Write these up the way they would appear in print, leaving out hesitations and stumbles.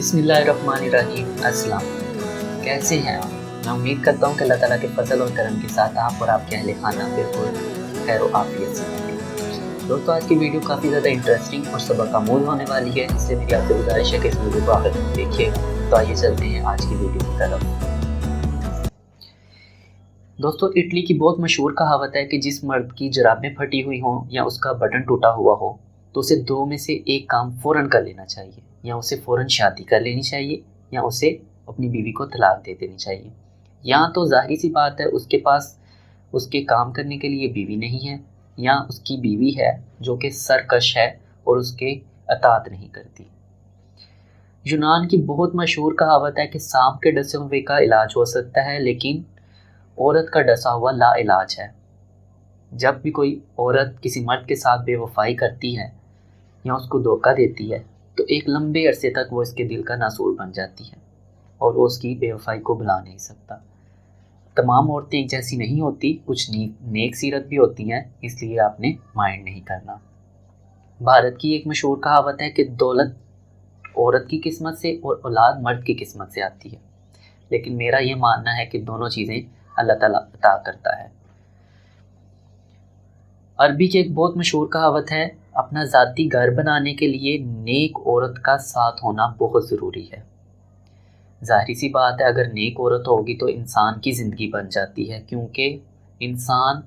बिस्मिल्लाहिर्रहमानिर्रहीम। अस्सलाम। कैसे हैं आप? मैं उम्मीद करता हूँ कि अल्लाह ताला के फजल और करम के साथ आप और आपके अहले खाना बिल्कुल खैर आफियत से होंगे। दोस्तों, आज की वीडियो काफ़ी ज़्यादा इंटरेस्टिंग और सबक आमूज होने वाली है, इसलिए मेरी आपसे गुजारिश है कि इस वीडियो को आखिर तक देखिएगा। तो आइए चलते हैं आज की वीडियो की तरफ। दोस्तों, इटली की बहुत मशहूर कहावत है कि जिस मर्द की जुराबें फटी हुई हों या उसका बटन टूटा हुआ हो तो उसे दो में से एक काम फ़ौरन कर लेना चाहिए। या उसे फ़ौरन शादी कर लेनी चाहिए या उसे अपनी बीवी को तलाक दे देनी चाहिए। यहाँ तो ज़ाहिर सी बात है, उसके पास उसके काम करने के लिए बीवी नहीं है या उसकी बीवी है जो कि सरकश है और उसके अतात नहीं करती। यूनान की बहुत मशहूर कहावत है कि सांप के डसे हुए का इलाज हो सकता है, लेकिन औरत का डसा हुआ ला इलाज है। जब भी कोई औरत किसी मर्द के साथ बेवफाई करती है या उसको धोखा देती है तो एक लंबे अरसे तक वो इसके दिल का नासूर बन जाती है और वो उसकी बेवफाई को भुला नहीं सकता। तमाम औरतें एक जैसी नहीं होती, कुछ नेक सीरत भी होती हैं, इसलिए आपने माइंड नहीं करना। भारत की एक मशहूर कहावत है कि दौलत औरत की किस्मत से और औलाद मर्द की किस्मत से आती है, लेकिन मेरा ये मानना है कि दोनों चीज़ें अल्लाह ताला अता करता है। अरबी की एक बहुत मशहूर कहावत है, अपना ज़ाती घर बनाने के लिए नेक औरत का साथ होना बहुत ज़रूरी है। ज़ाहिर सी बात है, अगर नेक औरत होगी तो इंसान की ज़िंदगी बन जाती है, क्योंकि इंसान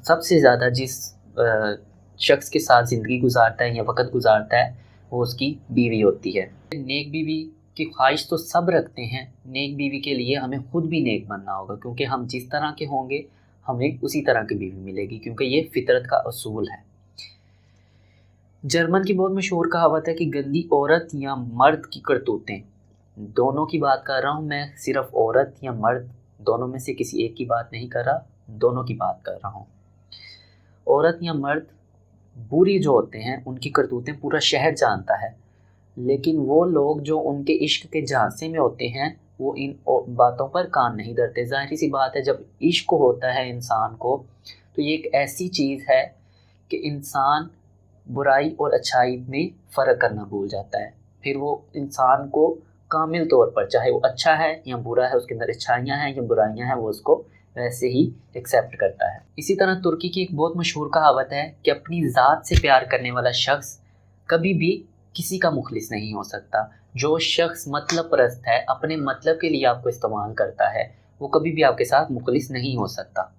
सबसे ज़्यादा जिस शख्स के साथ ज़िंदगी गुजारता है या वक्त गुजारता है वो उसकी बीवी होती है। नेक बीवी की ख्वाहिश तो सब रखते हैं, नेक बीवी के लिए हमें खुद भी नेक बनना होगा, क्योंकि हम जिस तरह के होंगे हमें उसी तरह की बीवी मिलेगी, क्योंकि ये फितरत का असूल है। जर्मन की बहुत मशहूर कहावत है कि गंदी औरत या मर्द की करतूतें, दोनों की बात कर रहा हूँ मैं, सिर्फ औरत या मर्द दोनों में से किसी एक की बात नहीं कर रहा, दोनों की बात कर रहा हूँ। औरत या मर्द बुरी जो होते हैं उनकी करतूतें पूरा शहर जानता है, लेकिन वो लोग जो उनके इश्क के झांसे में होते हैं वो इन बातों पर कान नहीं धरते। ज़ाहिर सी बात है, जब इश्क होता है इंसान को तो ये एक ऐसी चीज़ है कि इंसान बुराई और अच्छाई में फ़र्क करना भूल जाता है। फिर वो इंसान को कामिल तौर पर, चाहे वो अच्छा है या बुरा है, उसके अंदर अच्छाइयाँ हैं या बुराइयाँ हैं, वो उसको वैसे ही एक्सेप्ट करता है। इसी तरह तुर्की की एक बहुत मशहूर कहावत है कि अपनी ज़ात से प्यार करने वाला शख्स कभी भी किसी का मुखलिस नहीं हो सकता। जो शख्स मतलब परस्त है, अपने मतलब के लिए आपको इस्तेमाल करता है, वो कभी भी आपके साथ मुखलिस नहीं हो सकता।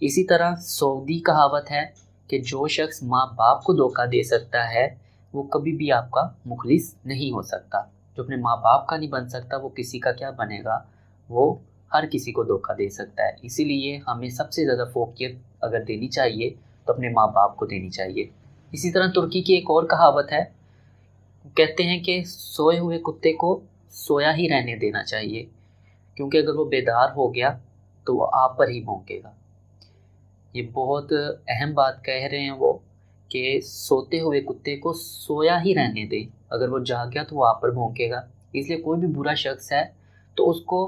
इसी तरह सऊदी कहावत है कि जो शख्स माँ बाप को धोखा दे सकता है वो कभी भी आपका मुखलिस नहीं हो सकता। जो अपने माँ बाप का नहीं बन सकता वो किसी का क्या बनेगा, वो हर किसी को धोखा दे सकता है। इसीलिए हमें सबसे ज़्यादा फोकियत अगर देनी चाहिए तो अपने माँ बाप को देनी चाहिए। इसी तरह तुर्की की एक और कहावत है, कहते हैं कि सोए हुए कुत्ते को सोया ही रहने देना चाहिए, क्योंकि अगर वो बेदार हो गया तो वो आप पर ही भौंकेगा। ये बहुत अहम बात कह रहे हैं वो, कि सोते हुए कुत्ते को सोया ही रहने दें, अगर वो जाग गया तो वो आप पर भौंकेगा। इसलिए कोई भी बुरा शख्स है तो उसको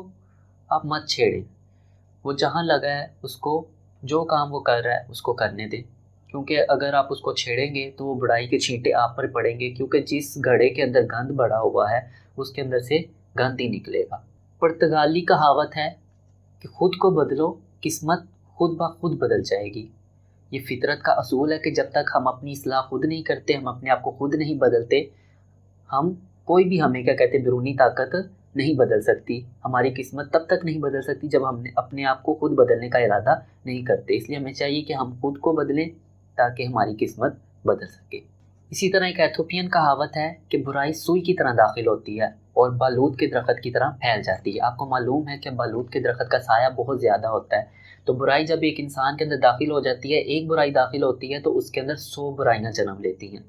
आप मत छेड़ें, वो जहाँ लगा है उसको, जो काम वो कर रहा है उसको करने दें, क्योंकि अगर आप उसको छेड़ेंगे तो वो बुराई के छींटे आप पर पड़ेंगे, क्योंकि जिस घड़े के अंदर गंद भरा हुआ है उसके अंदर से गंद ही निकलेगा। पुर्तगाली कहावत है कि खुद को बदलो, किस्मत खुद ब खुद बदल जाएगी। ये फितरत का असूल है कि जब तक हम अपनी इस्लाह खुद नहीं करते, हम अपने आप को खुद नहीं बदलते, हम कोई भी, हमें क्या कहते हैं, बैरूनी ताकत नहीं बदल सकती। हमारी किस्मत तब तक नहीं बदल सकती जब हमने अपने आप को खुद बदलने का इरादा नहीं करते। इसलिए हमें चाहिए कि हम खुद को बदलें ताकि हमारी किस्मत बदल सके। इसी तरह एक एथोपियन कहावत है कि बुराई सुई की तरह दाखिल होती है और बालूद के दरख्त की तरह फैल जाती है। आपको मालूम है कि बालूद के दरख्त का साया बहुत ज़्यादा होता है, तो बुराई जब एक इंसान के अंदर दाखिल हो जाती है, एक बुराई दाखिल होती है तो उसके अंदर 100 बुराइयाँ जन्म लेती हैं।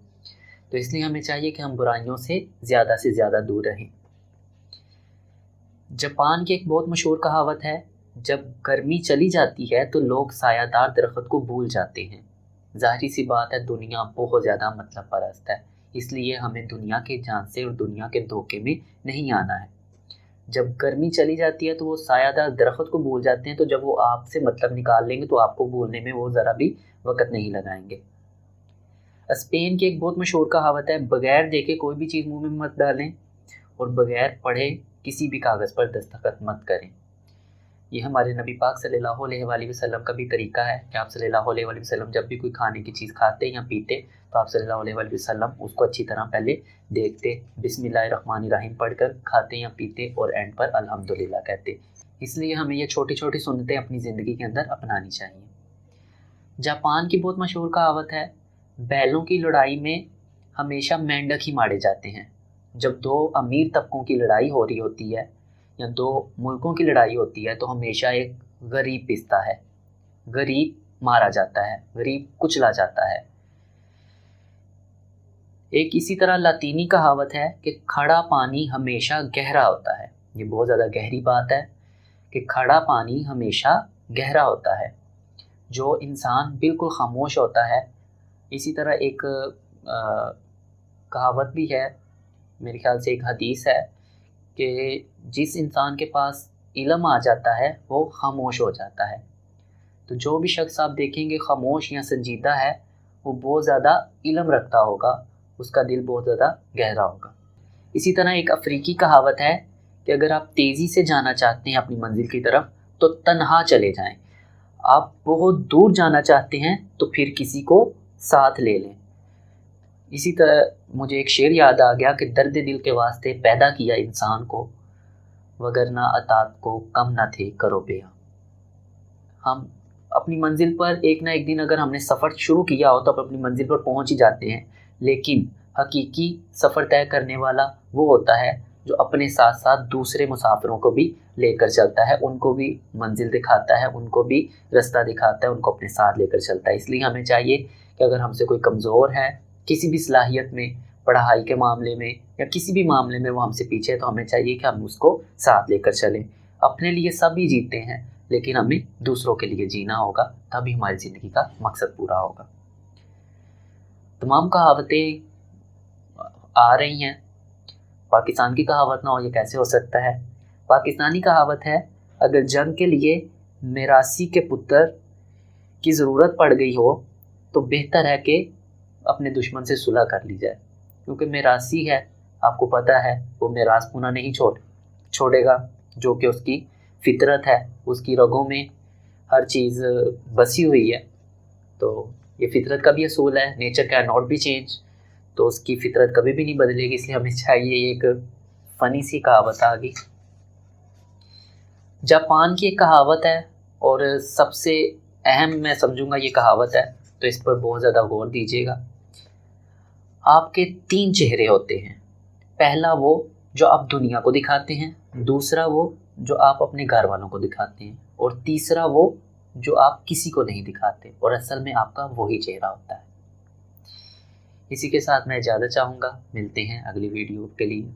तो इसलिए हमें चाहिए कि हम बुराइयों से ज़्यादा दूर रहें। जापान की एक बहुत मशहूर कहावत है, जब गर्मी चली जाती है तो लोग सायादार दरख्त को भूल जाते हैं। ज़ाहिर सी बात है, दुनिया बहुत ज़्यादा मतलब परस्त है, इसलिए हमें दुनिया के झांसे और दुनिया के धोखे में नहीं आना है। जब गर्मी चली जाती है तो वो सायादार दरख्त को भूल जाते हैं, तो जब वो आपसे मतलब निकाल लेंगे तो आपको भूलने में वो ज़रा भी वक़्त नहीं लगाएंगे। اسپین کی ایک بہت مشہور کہاوت ہے، بغیر دیکھے کوئی بھی چیز منہ میں مت ڈالیں اور بغیر پڑھے کسی بھی کاغذ پر دستخط مت کریں۔ یہ ہمارے نبی پاک صلی اللہ علیہ وآلہ وسلم کا بھی طریقہ ہے کہ آپ صلی اللہ علیہ وآلہ وسلم جب بھی کوئی کھانے کی چیز کھاتے یا پیتے تو آپ صلی اللہ علیہ وآلہ وسلم اس کو اچھی طرح پہلے دیکھتے، بسم اللہ الرحمن الرحیم پڑھ کر کھاتے یا پیتے اور اینڈ پر الحمدللہ کہتے۔ اس لیے ہمیں یہ چھوٹی چھوٹی سنتیں اپنی زندگی کے اندر اپنانی چاہیے۔ جاپان کی بہت مشہور کہاوت ہے، بیلوں کی لڑائی میں ہمیشہ مینڈک ہی مارے جاتے ہیں۔ جب دو امیر طبقوں کی لڑائی ہو رہی ہوتی ہے یا دو ملکوں کی لڑائی ہوتی ہے تو ہمیشہ ایک غریب پستا ہے، غریب مارا جاتا ہے، غریب کچلا جاتا ہے۔ ایک اسی طرح لاطینی کہاوت ہے کہ کھڑا پانی ہمیشہ گہرا ہوتا ہے۔ یہ بہت زیادہ گہری بات ہے کہ کھڑا پانی ہمیشہ گہرا ہوتا ہے۔ جو انسان بالکل خاموش ہوتا ہے، اسی طرح ایک کہاوت بھی ہے، میرے خیال سے ایک حدیث ہے کہ جس انسان کے پاس علم آ جاتا ہے وہ خاموش ہو جاتا ہے۔ تو جو بھی شخص آپ دیکھیں گے خاموش یا سنجیدہ ہے وہ بہت زیادہ علم رکھتا ہوگا، اس کا دل بہت زیادہ گہرا ہوگا۔ اسی طرح ایک افریقی کہاوت ہے کہ اگر آپ تیزی سے جانا چاہتے ہیں اپنی منزل کی طرف تو تنہا چلے جائیں، آپ بہت دور جانا چاہتے ہیں تو پھر کسی کو ساتھ لے لیں۔ اسی طرح مجھے ایک شعر یاد آ گیا کہ درد دل کے واسطے پیدا کیا انسان کو، وگرنہ اطاعت کو کم نہ تھے کرو بیا۔ ہم اپنی منزل پر ایک نہ ایک دن اگر ہم نے سفر شروع کیا ہو تو اپنی منزل پر پہنچ ہی جاتے ہیں، لیکن حقیقی سفر طے کرنے والا وہ ہوتا ہے جو اپنے ساتھ ساتھ دوسرے مسافروں کو بھی لے کر چلتا ہے، ان کو بھی منزل دکھاتا ہے، ان کو بھی رستہ دکھاتا ہے، ان کو اپنے ساتھ لے کر چلتا ہے۔ اس لیے ہمیں چاہیے کہ اگر ہم سے کوئی کمزور ہے کسی بھی صلاحیت میں، پڑھائی کے معاملے میں یا کسی بھی معاملے میں وہ ہم سے پیچھے ہے تو ہمیں چاہیے کہ ہم اس کو ساتھ لے کر چلیں۔ اپنے لیے سب ہی جیتے ہیں لیکن ہمیں دوسروں کے لیے جینا ہوگا، تبھی ہماری زندگی کا مقصد پورا ہوگا۔ تمام کہاوتیں آ رہی ہیں، پاکستان کی کہاوت نہ ہو یہ کیسے ہو سکتا ہے؟ پاکستانی کہاوت ہے، اگر جنگ کے لیے میراثی کے پتر کی ضرورت پڑ گئی ہو تو بہتر ہے کہ اپنے دشمن سے صلح کر لی جائے، کیونکہ میراثی ہے، آپ کو پتہ ہے وہ میراث پونا نہیں چھوڑے گا، جو کہ اس کی فطرت ہے، اس کی رگوں میں ہر چیز بسی ہوئی ہے۔ تو یہ فطرت کا بھی اصول ہے، nature can not be change, تو اس کی فطرت کبھی بھی نہیں بدلے گی، اس لیے ہمیں چاہیے۔ ایک فنی سی کہاوت آ گئی۔ جاپان کی ایک کہاوت ہے اور سب سے اہم میں سمجھوں گا یہ کہاوت ہے، تو اس پر بہت زیادہ غور دیجیے گا۔ آپ کے 3 چہرے ہوتے ہیں، پہلا وہ جو آپ دنیا کو دکھاتے ہیں، دوسرا وہ جو آپ اپنے گھر والوں کو دکھاتے ہیں، اور تیسرا وہ جو آپ کسی کو نہیں دکھاتے اور اصل میں آپ کا وہی چہرہ ہوتا ہے۔ اسی کے ساتھ میں اجازت چاہوں گا، ملتے ہیں اگلی ویڈیو کے لیے۔